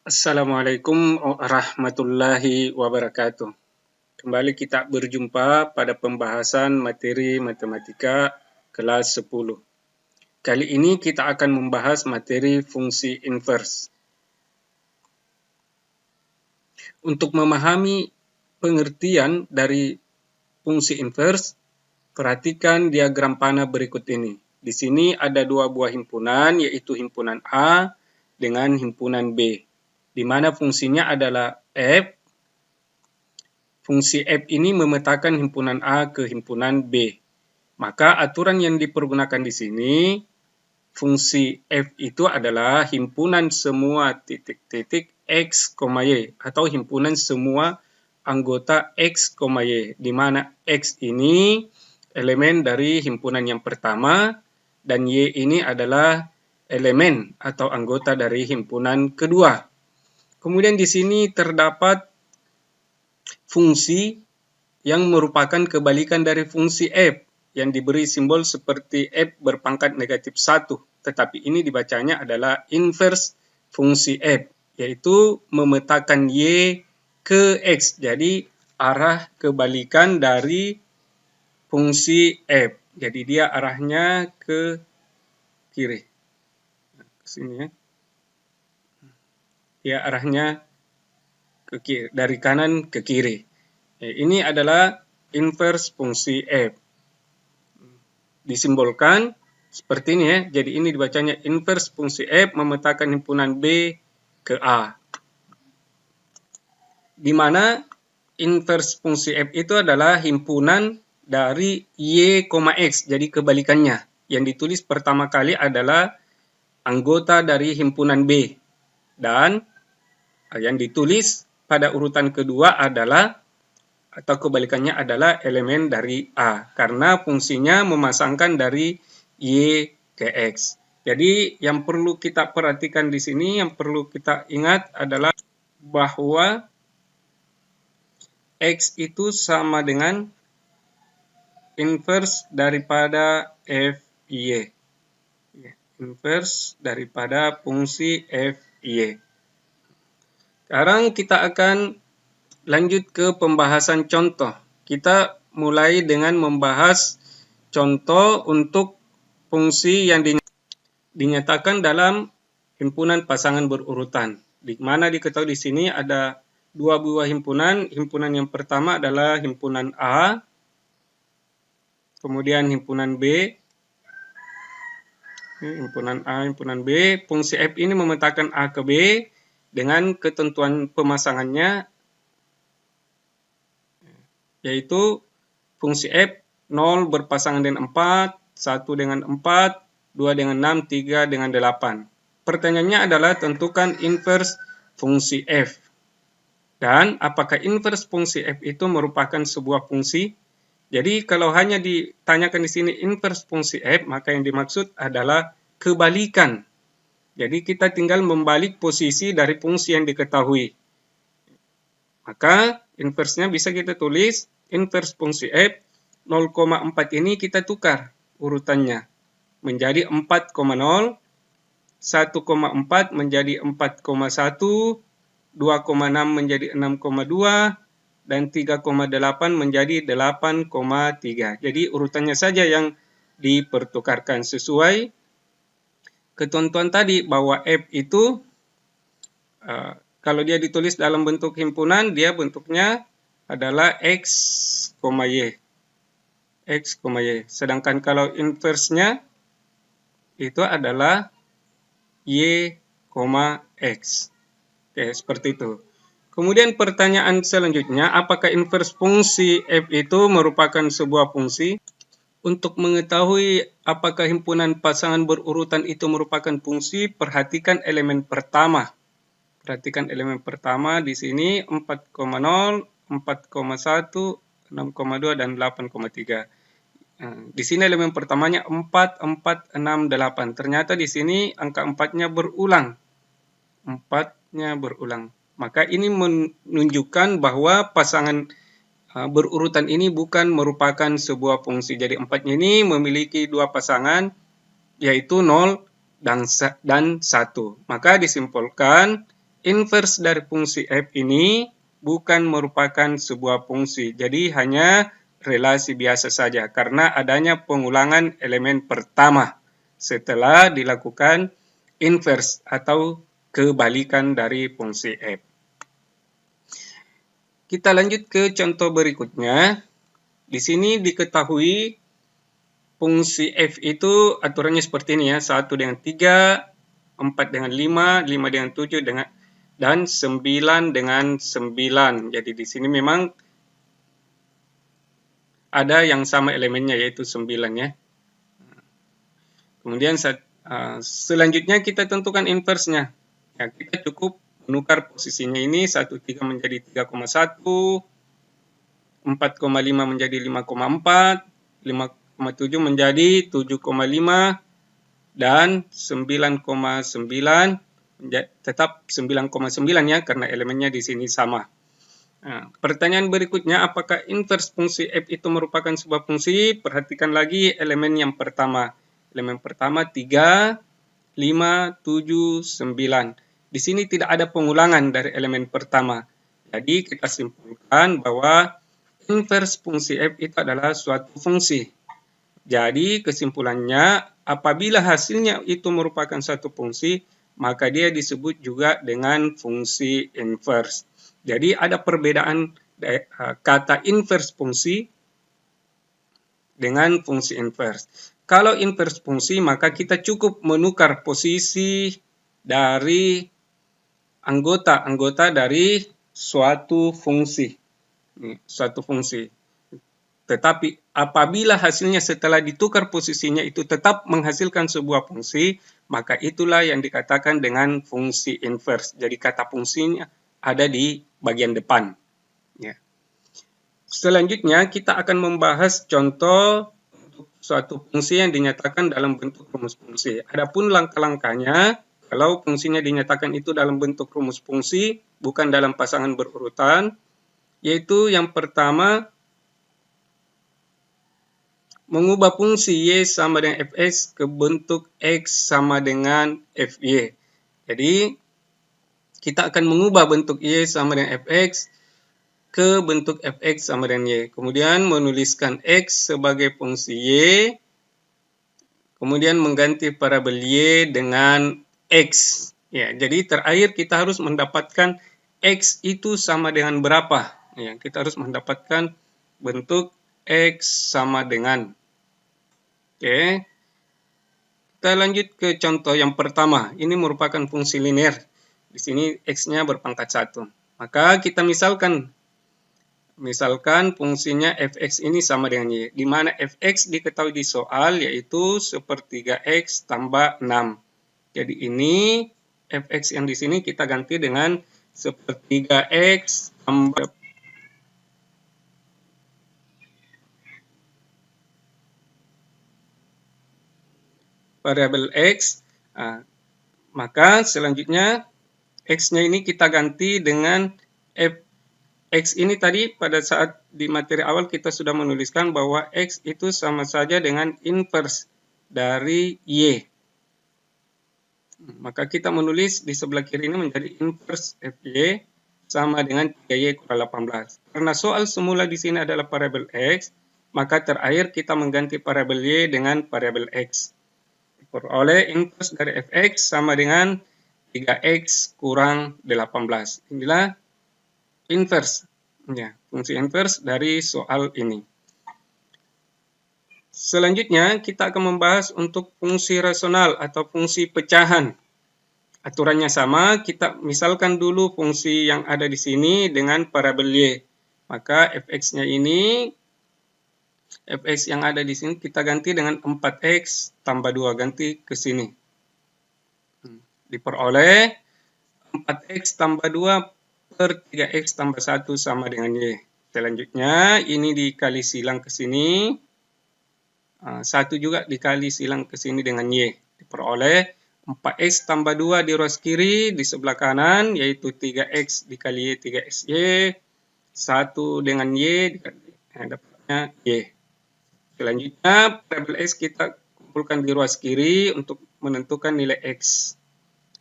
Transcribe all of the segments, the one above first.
Assalamualaikum warahmatullahi wabarakatuh. Kembali kita berjumpa pada pembahasan materi matematika kelas 10. Kali ini kita akan membahas materi fungsi inverse. Untuk memahami pengertian dari fungsi inverse, perhatikan diagram panah berikut ini. Di sini ada dua buah himpunan, yaitu himpunan A dengan himpunan B, di mana fungsinya adalah F. Fungsi F ini memetakan himpunan A ke himpunan B. Maka aturan yang dipergunakan di sini, fungsi F itu adalah himpunan semua titik-titik X, Y, atau himpunan semua anggota X, Y, di mana X ini elemen dari himpunan yang pertama, dan Y ini adalah elemen atau anggota dari himpunan kedua. Kemudian di sini terdapat fungsi yang merupakan kebalikan dari fungsi F yang diberi simbol seperti F berpangkat negatif 1. Tetapi ini dibacanya adalah inverse fungsi F, yaitu memetakan Y ke X. Jadi arah kebalikan dari fungsi F. Jadi dia arahnya ke kiri. Ke sini ya. Dia arahnya ke kiri, dari kanan ke kiri. Ini adalah inverse fungsi F. Disimbolkan seperti ini ya. Jadi ini dibacanya inverse fungsi F memetakan himpunan B ke A. Di mana inverse fungsi F itu adalah himpunan dari Y, X. Jadi kebalikannya. Yang ditulis pertama kali adalah anggota dari himpunan B. Dan yang ditulis pada urutan kedua adalah atau kebalikannya adalah elemen dari A, karena fungsinya memasangkan dari Y ke X. Jadi yang perlu kita perhatikan di sini, yang perlu kita ingat adalah bahwa X itu sama dengan inverse daripada FY. Inverse daripada fungsi FY. Sekarang kita akan lanjut ke pembahasan contoh. Kita mulai dengan membahas contoh untuk fungsi yang dinyatakan dalam himpunan pasangan berurutan. Di mana diketahui di sini ada dua buah himpunan. Himpunan yang pertama adalah himpunan A, kemudian himpunan B. Himpunan A, himpunan B. Fungsi F ini memetakan A ke B dengan ketentuan pemasangannya, yaitu fungsi F 0 berpasangan dengan 4, 1 dengan 4, 2 dengan 6, 3 dengan 8. Pertanyaannya adalah tentukan inverse fungsi F. Dan apakah inverse fungsi F itu merupakan sebuah fungsi? Jadi kalau hanya ditanyakan di sini inverse fungsi F, maka yang dimaksud adalah kebalikan. Jadi kita tinggal membalik posisi dari fungsi yang diketahui. Maka inverse-nya bisa kita tulis inverse fungsi F 0,4 ini kita tukar urutannya menjadi 4,0, 1,4 menjadi 4,1, 2,6 menjadi 6,2, dan 3,8 menjadi 8,3. Jadi urutannya saja yang dipertukarkan sesuai ketentuan tadi bahwa F itu kalau dia ditulis dalam bentuk himpunan, dia bentuknya adalah X, Y. X, Y. Sedangkan kalau inverse-nya itu adalah Y, X. Oke, seperti itu. Kemudian pertanyaan selanjutnya, apakah inverse fungsi F itu merupakan sebuah fungsi? Untuk mengetahui apakah himpunan pasangan berurutan itu merupakan fungsi, perhatikan elemen pertama. Perhatikan elemen pertama di sini 4,0, 4,1, 6,2, dan 8,3. Di sini elemen pertamanya 4, 4, 6, 8. Ternyata di sini angka 4-nya berulang. 4-nya berulang. Maka ini menunjukkan bahwa pasangan berurutan ini bukan merupakan sebuah fungsi. Jadi 4-nya ini memiliki dua pasangan, yaitu 0 dan 1. Maka disimpulkan inverse dari fungsi f ini bukan merupakan sebuah fungsi. Jadi hanya relasi biasa saja karena adanya pengulangan elemen pertama setelah dilakukan inverse atau kebalikan dari fungsi f. Kita lanjut ke contoh berikutnya. Di sini diketahui fungsi f itu aturannya seperti ini ya, 1 dengan 3, 4 dengan 5, 5 dengan 7, dan 9 dengan 9. Jadi di sini memang ada yang sama elemennya yaitu 9 ya. Kemudian selanjutnya kita tentukan inverse-nya. Ya, kita cukup menukar posisinya ini 1,3 menjadi 3,1, 4,5 menjadi 5,4, 5,7 menjadi 7,5, dan 9,9 tetap 9,9 ya karena elemennya di sini sama. Nah, pertanyaan berikutnya, apakah inverse fungsi f itu merupakan sebuah fungsi? Perhatikan lagi elemen yang pertama. Elemen pertama 3, 5, 7, 9. Di sini tidak ada pengulangan dari elemen pertama. Jadi kita simpulkan bahwa inverse fungsi f itu adalah suatu fungsi. Jadi kesimpulannya, apabila hasilnya itu merupakan satu fungsi, maka dia disebut juga dengan fungsi inverse. Jadi ada perbedaan kata inverse fungsi dengan fungsi inverse. Kalau inverse fungsi, maka kita cukup menukar posisi dari anggota-anggota dari suatu fungsi. Suatu fungsi. Tetapi apabila hasilnya setelah ditukar posisinya itu tetap menghasilkan sebuah fungsi, maka itulah yang dikatakan dengan fungsi inverse. Jadi kata fungsinya ada di bagian depan. Ya. Selanjutnya kita akan membahas contoh untuk suatu fungsi yang dinyatakan dalam bentuk rumus fungsi. Adapun langkah-langkahnya, kalau fungsinya dinyatakan itu dalam bentuk rumus fungsi, bukan dalam pasangan berurutan, yaitu yang pertama, mengubah fungsi y sama dengan fx ke bentuk x sama dengan fy. Jadi, kita akan mengubah bentuk y sama dengan fx ke bentuk fx sama dengan y. Kemudian menuliskan x sebagai fungsi y, kemudian mengganti variabel y dengan x. Ya, jadi terakhir kita harus mendapatkan x itu sama dengan berapa. Ya, kita harus mendapatkan bentuk x sama dengan. Oke. Kita lanjut ke contoh yang pertama. Ini merupakan fungsi linear. Di sini x-nya berpangkat 1. Maka kita misalkan fungsinya fx ini sama dengan y. Di mana fx diketahui di soal yaitu sepertiga x tambah 6. Jadi ini fx yang di sini kita ganti dengan sepertiga x tambah variabel x. Maka selanjutnya x-nya ini kita ganti dengan x ini tadi pada saat di materi awal kita sudah menuliskan bahwa x itu sama saja dengan inverse dari y. Maka kita menulis di sebelah kiri ini menjadi inverse fy sama dengan 3y kurang 18. Karena soal semula di sini adalah variabel x, maka terakhir kita mengganti variabel y dengan variabel x. Oleh inverse dari fx sama dengan 3x kurang 18. Inilah inverse, ya, fungsi inverse dari soal ini. Selanjutnya kita akan membahas untuk fungsi rasional atau fungsi pecahan. Aturannya sama, kita misalkan dulu fungsi yang ada di sini dengan variabel y. Maka fx-nya ini, fx yang ada di sini kita ganti dengan 4x tambah 2, ganti ke sini. Diperoleh 4x tambah 2 per 3x tambah 1 sama dengan y. Selanjutnya ini dikali silang ke sini. 1 juga dikali silang ke sini dengan y. Diperoleh 4x tambah 2 di ruas kiri di sebelah kanan yaitu 3x dikali y 3xy. 1 dengan y dapatnya y. Selanjutnya variabel x kita kumpulkan di ruas kiri untuk menentukan nilai x.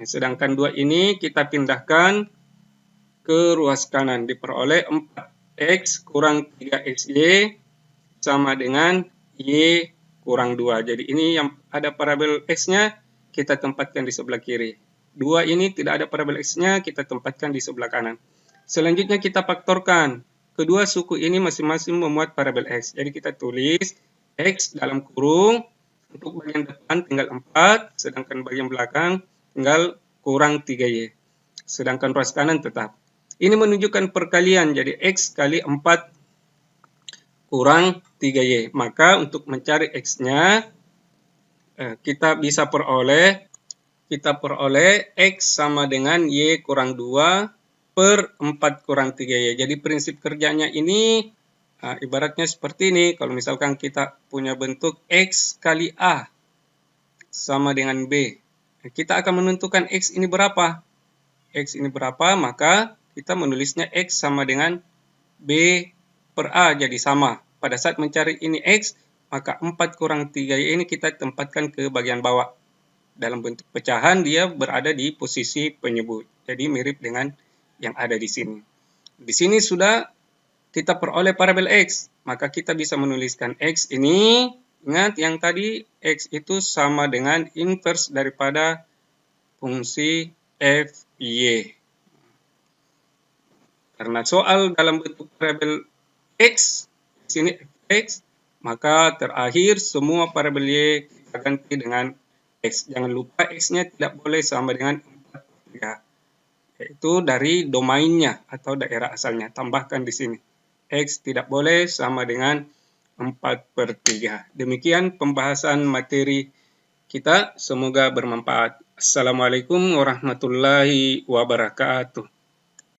Sedangkan 2 ini kita pindahkan ke ruas kanan, diperoleh 4x kurang 3xy sama dengan y kurang 2. Jadi ini yang ada parabel x-nya kita tempatkan di sebelah kiri. 2 ini tidak ada parabel x-nya, kita tempatkan di sebelah kanan. Selanjutnya kita faktorkan. Kedua suku ini masing-masing memuat parabel x. Jadi kita tulis x dalam kurung, untuk bagian depan tinggal 4, sedangkan bagian belakang tinggal kurang 3y. Sedangkan ruas kanan tetap. Ini menunjukkan perkalian, jadi x kali 4 kurang 3y. Maka untuk mencari x-nya, kita bisa peroleh x sama dengan y kurang 2 per 4 kurang 3y. Jadi prinsip kerjanya ini ibaratnya seperti ini. Kalau misalkan kita punya bentuk x kali a sama dengan b, kita akan menentukan x ini berapa. X ini berapa, maka kita menulisnya x sama dengan b per a, jadi sama. Pada saat mencari ini x, maka 4 kurang 3y ini kita tempatkan ke bagian bawah. Dalam bentuk pecahan, dia berada di posisi penyebut. Jadi mirip dengan yang ada di sini. Di sini sudah kita peroleh parabel x, maka kita bisa menuliskan x ini, ingat yang tadi x itu sama dengan inverse daripada fungsi fy. Karena soal dalam bentuk parabel x, di sini fx, maka terakhir semua parabel y kita ganti dengan x. Jangan lupa x-nya tidak boleh sama dengan 4/3, yaitu dari domainnya atau daerah asalnya. Tambahkan di sini. X tidak boleh sama dengan 4/3. Demikian pembahasan materi kita. Semoga bermanfaat. Assalamualaikum warahmatullahi wabarakatuh.